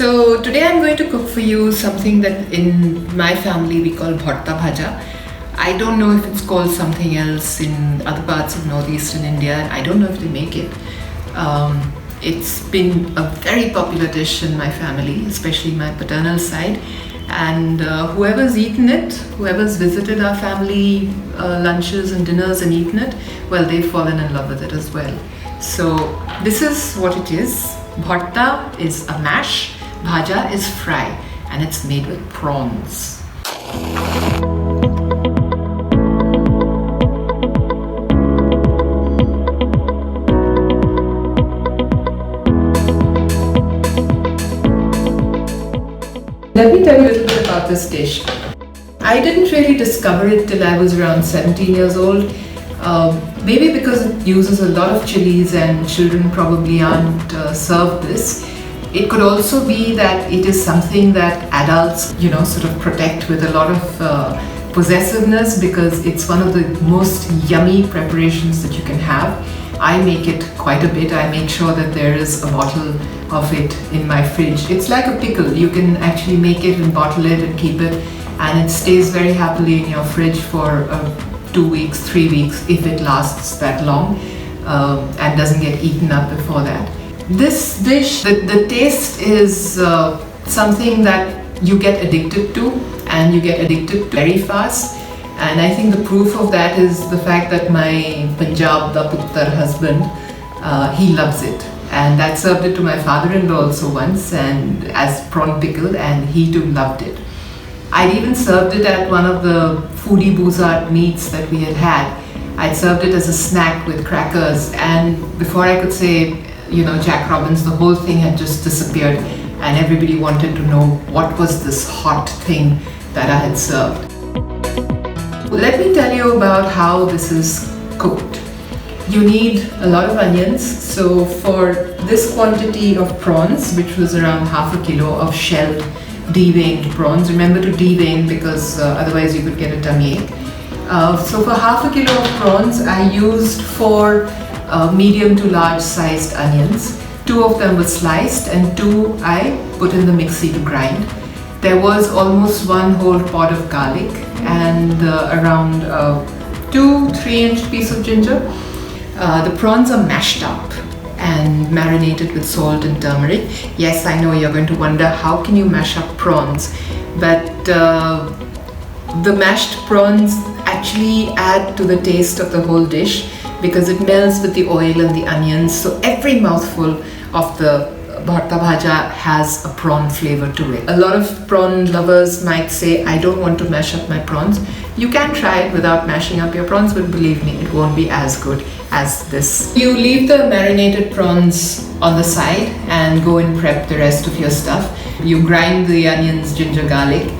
So today I'm going to cook for you something that in my family we call BHAJA. I don't know if it's called something else in other parts of northeastern India. I don't know if they make it. It's been a very popular dish in my family, especially my paternal side. And whoever's eaten it, whoever's visited our family lunches and dinners and eaten it, well, they've fallen in love with it as well. So this is what it is. Bharta is a mash, bhaja is fry, and it's made with prawns. Let me tell you a little bit about this dish. I didn't really discover it till I was around 17 years old. Maybe because it uses a lot of chilies and children probably aren't served this. It could also be that it is something that adults, sort of protect with a lot of possessiveness because it's one of the most yummy preparations that you can have. I make it quite a bit. I make sure that there is a bottle of it in my fridge. It's like a pickle. You can actually make it and bottle it and keep it, and it stays very happily in your fridge for 2 weeks, 3 weeks if it lasts that long and doesn't get eaten up before that. This dish, the taste is something that you get addicted to, and you get addicted to very fast. And I think the proof of that is the fact that my Punjab da Puttar husband, he loves it. And I served it to my father-in-law also once, and as prawn pickle, and he too loved it. I'd even served it at one of the foodie boozart meets that we had. I'd served it as a snack with crackers, and before I could say, Jack Robbins, the whole thing had just disappeared, and everybody wanted to know what was this hot thing that I had served. Let me tell you about how this is cooked. You need a lot of onions. So for this quantity of prawns, which was around half a kilo of shelled deveined prawns, remember to devein because otherwise you could get a tummy ache. So for half a kilo of prawns, I used 4 medium to large sized onions. 2 of them were sliced and 2 I put in the mixie to grind. There was almost 1 whole pod of garlic and around 2-3 inch piece of ginger. The prawns are mashed up and marinated with salt and turmeric. Yes, I know you're going to wonder how can you mash up prawns, but the mashed prawns actually add to the taste of the whole dish because it melds with the oil and the onions. So every mouthful of the bhaja has a prawn flavor to it. A lot of prawn lovers might say, I don't want to mash up my prawns. You can try it without mashing up your prawns, but believe me, it won't be as good as this. You leave the marinated prawns on the side and go and prep the rest of your stuff. You grind the onions, ginger, garlic.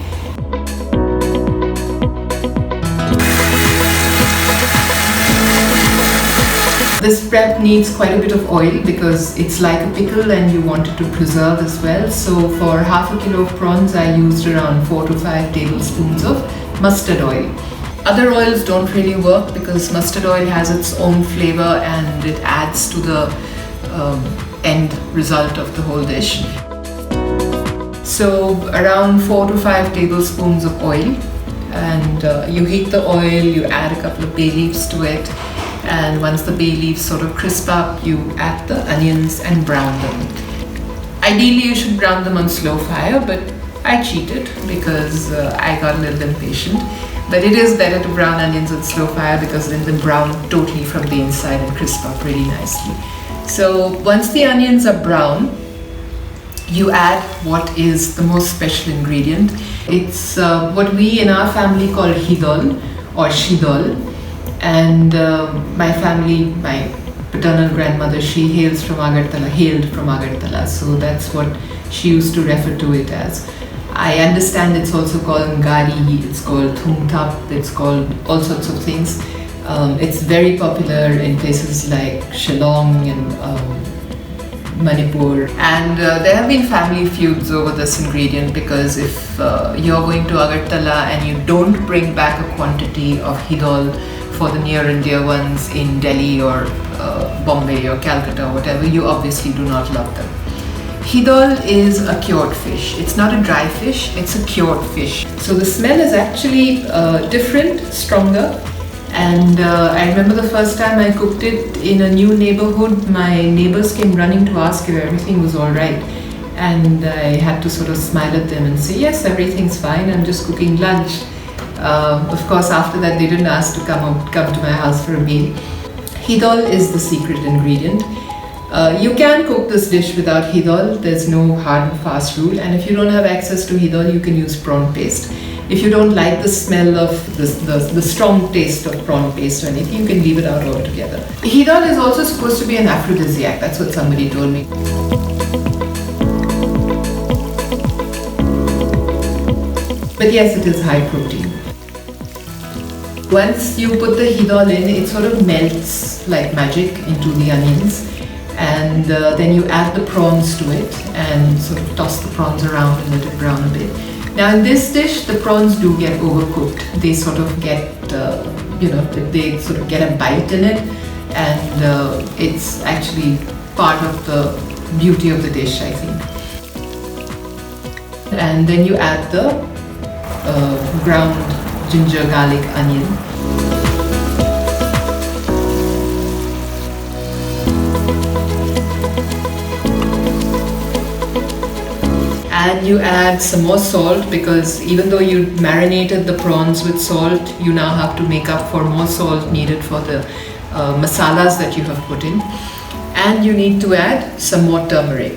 This prep needs quite a bit of oil because it's like a pickle and you want it to preserve as well. So for half a kilo of prawns, I used around 4 to 5 tablespoons of mustard oil. Other oils don't really work because mustard oil has its own flavor and it adds to the end result of the whole dish. So around 4 to 5 tablespoons of oil, and you heat the oil, you add a couple of bay leaves to it. And once the bay leaves sort of crisp up, you add the onions and brown them. Ideally, you should brown them on slow fire, but I cheated because I got a little impatient. But it is better to brown onions on slow fire because then they brown totally from the inside and crisp up really nicely. So once the onions are brown, you add what is the most special ingredient. It's what we in our family call hidol or shidol. And my family, my paternal grandmother, she hailed from AGARTALA, so that's what she used to refer to it as. I understand it's also called ngari, it's called thumthap, it's called all sorts of things. It's very popular in places like Shillong and Manipur, and there have been family feuds over this ingredient because if you're going to AGARTALA and you don't bring back a quantity of hidol for the near and dear ones in Delhi or Bombay or Calcutta or whatever, you obviously do not love them. Hidol is a cured fish. It's not a dry fish, it's a cured fish. So the smell is actually different, stronger. And I remember the first time I cooked it in a new neighborhood, my neighbors came running to ask if everything was all right. And I had to sort of smile at them and say, yes, everything's fine, I'm just cooking lunch. Of course, after that, they didn't ask to come to my house for a meal. Hidol is the secret ingredient. You can cook this dish without hidol. There's no hard and fast rule. And if you don't have access to hidol, you can use prawn paste. If you don't like the smell of the strong taste of prawn paste or anything, you can leave it out altogether. Hidol is also supposed to be an aphrodisiac. That's what somebody told me. But yes, it is high protein. Once you put the hidol in, it sort of melts like magic into the onions. And then you add the prawns to it and sort of toss the prawns around and let it brown a bit. Now in this dish, the prawns do get overcooked. They sort of get, they sort of get a bite in it, and it's actually part of the beauty of the dish, I think. And then you add the ground ginger, garlic, onion. And you add some more salt, because even though you marinated the prawns with salt, you now have to make up for more salt needed for the masalas that you have put in. And you need to add some more turmeric.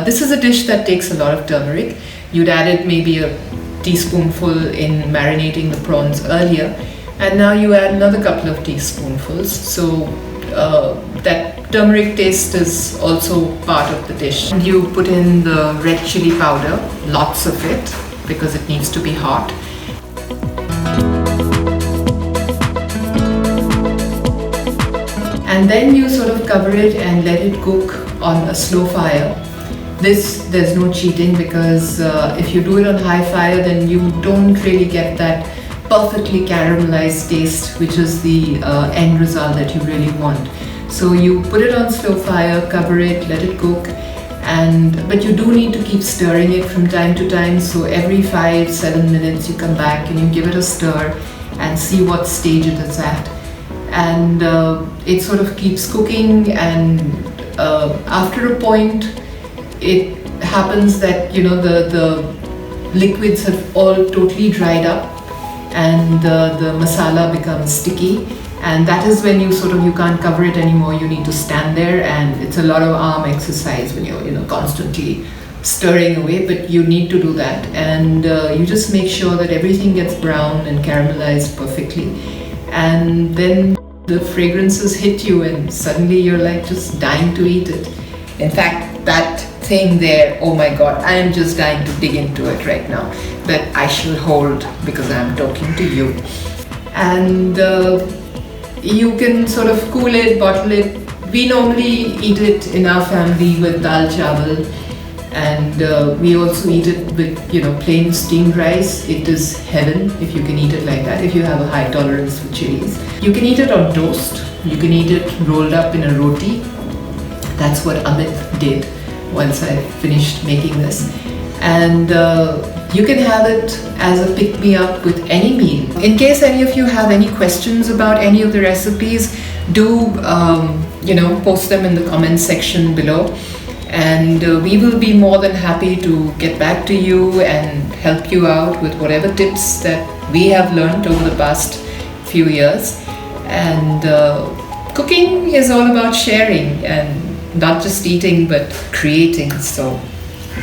This is a dish that takes a lot of turmeric. You'd added maybe a teaspoonful in marinating the prawns earlier, and now you add another couple of teaspoonfuls. So that turmeric taste is also part of the dish. And you put in the red chili powder, lots of it, because it needs to be hot. And then you sort of cover it and let it cook on a slow fire. There's no cheating, because if you do it on high fire, then you don't really get that perfectly caramelized taste, which is the end result that you really want. So you put it on slow fire, cover it, let it cook, but you do need to keep stirring it from time to time. So every 5-7 minutes you come back and you give it a stir and see what stage it is at. And it sort of keeps cooking, and after a point, it happens that the liquids have all totally dried up, and the masala becomes sticky. And that is when you can't cover it anymore. You need to stand there, and it's a lot of arm exercise when you're constantly stirring away, but you need to do that. And you just make sure that everything gets brown and caramelized perfectly. And then the fragrances hit you, and suddenly you're like just dying to eat it. In fact, that thing there, oh my God, I am just dying to dig into it right now. But I shall hold, because I'm talking to you. And you can sort of cool it, bottle it. We normally eat it in our family with dal chawal, and we also eat it with plain steamed rice. It is heaven if you can eat it like that, if you have a high tolerance for chilies. You can eat it on toast. You can eat it rolled up in a roti. That's what Amit did once I finished making this. And you can have it as a pick-me-up with any meal. In case any of you have any questions about any of the recipes, do post them in the comments section below, and we will be more than happy to get back to you and help you out with whatever tips that we have learned over the past few years. And cooking is all about sharing, and not just eating but creating. So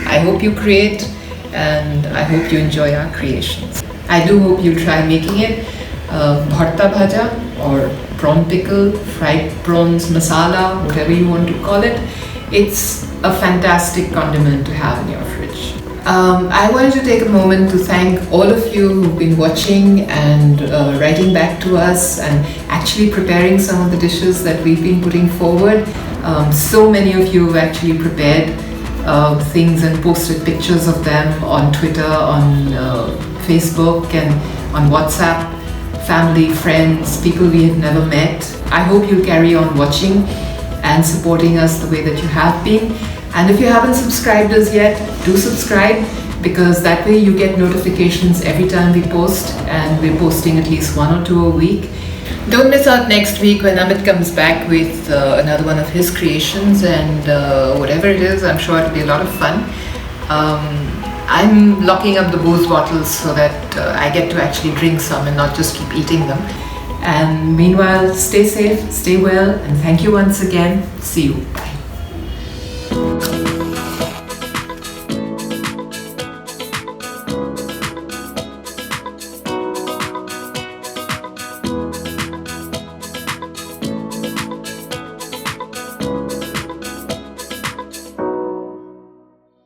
I hope you create, and I hope you enjoy our creations. I do hope you try making it. BHARTA or prawn pickle, fried prawns masala, whatever you want to call it. It's a fantastic condiment to have in your fridge. I wanted to take a moment to thank all of you who've been watching and writing back to us and actually preparing some of the dishes that we've been putting forward. So many of you have actually prepared things and posted pictures of them on Twitter, on Facebook, and on WhatsApp. Family, friends, people we have never met. I hope you'll carry on watching and supporting us the way that you have been. And if you haven't subscribed us yet, do subscribe, because that way you get notifications every time we post, and we're posting at least 1 or 2 a week. Don't miss out next week when Amit comes back with another one of his creations, and whatever it is, I'm sure it'll be a lot of fun. I'm locking up the booze bottles so that I get to actually drink some and not just keep eating them. And meanwhile, stay safe, stay well, and thank you once again. See you. Bye.